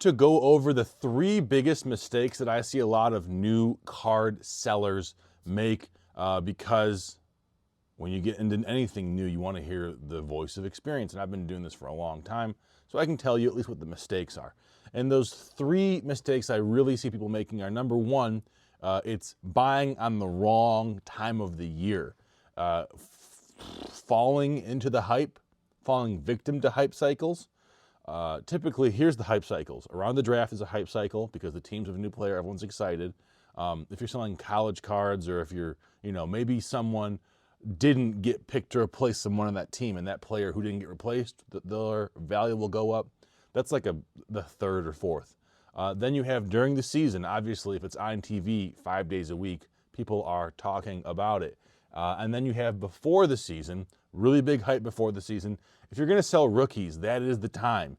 to go over the 3 biggest mistakes that I see a lot of new card sellers make, because when you get into anything new, you want to hear the voice of experience. And I've been doing this for a long time, so I can tell you at least what the mistakes are. And those 3 mistakes I really see people making are, number 1, it's buying on the wrong time of the year. Falling into the hype, falling victim to hype cycles. Typically, here's the hype cycles. Around the draft is a hype cycle because the teams have a new player, everyone's excited. If you're selling college cards, or if you're, maybe someone didn't get picked to replace someone on that team, and that player who didn't get replaced, their value will go up. That's like the 3rd or 4th. Then you have during the season. Obviously, if it's on TV 5 days a week, people are talking about it. And then you have before the season, really big hype before the season. If you're going to sell rookies, that is the time,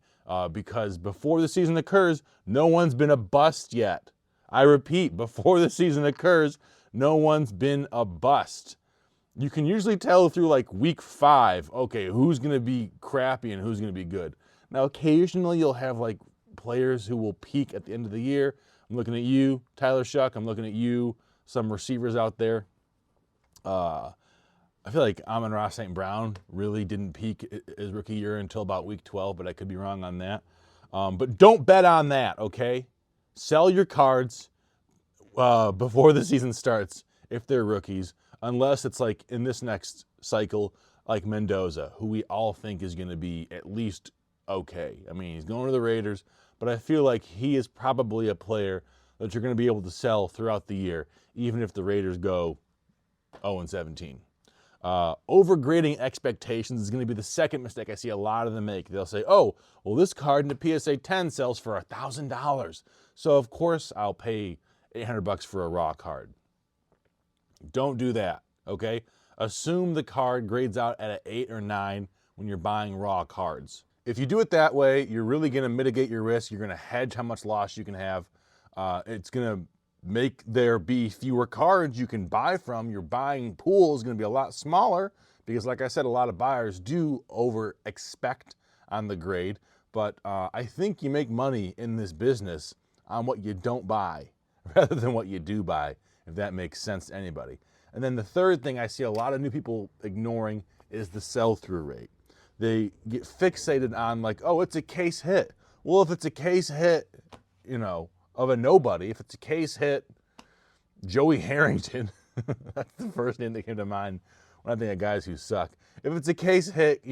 because before the season occurs, no one's been a bust yet. I repeat, before the season occurs, no one's been a bust. You can usually tell through like week 5, okay, who's going to be crappy and who's going to be good. Now, occasionally you'll have like players who will peak at the end of the year. I'm looking at you, Tyler Shuck. I'm looking at you, some receivers out there. I feel like Amon-Ra St. Brown really didn't peak his rookie year until about week 12, but I could be wrong on that. But don't bet on that, okay? Sell your cards before the season starts if they're rookies, unless it's like in this next cycle, like Mendoza, who we all think is going to be at least okay. I mean, he's going to the Raiders, but I feel like he is probably a player that you're going to be able to sell throughout the year, even if the Raiders go 0-17. Overgrading expectations is going to be the second mistake I see a lot of them make. They'll say, oh, well, this card in the PSA 10 sells for $1,000. So, of course, I'll pay $800 for a raw card. Don't do that, okay? Assume the card grades out at an 8 or 9 when you're buying raw cards. If you do it that way, you're really going to mitigate your risk. You're going to hedge how much loss you can have. It's going to make there be fewer cards you can buy from. Your buying pool is going to be a lot smaller because, like I said, a lot of buyers do over-expect on the grade. But I think you make money in this business on what you don't buy rather than what you do buy, if that makes sense to anybody. And then the third thing I see a lot of new people ignoring is the sell-through rate. They get fixated on like, oh, it's a case hit. Well, if it's a case hit, of a nobody, if it's a case hit, Joey Harrington, that's the first name that came to mind when I think of guys who suck. If it's a case hit,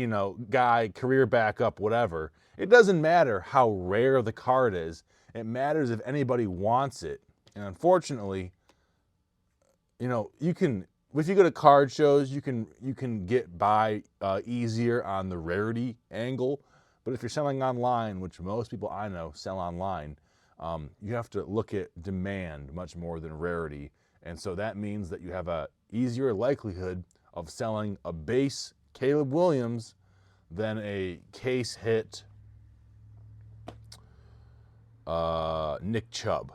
guy, career backup, whatever, it doesn't matter how rare the card is. It matters if anybody wants it. And unfortunately, you can, if you go to card shows, you can get by easier on the rarity angle. But if you're selling online, which most people I know sell online, you have to look at demand much more than rarity. And so that means that you have a easier likelihood of selling a base Caleb Williams than a case hit Nick Chubb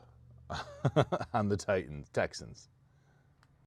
on the Texans.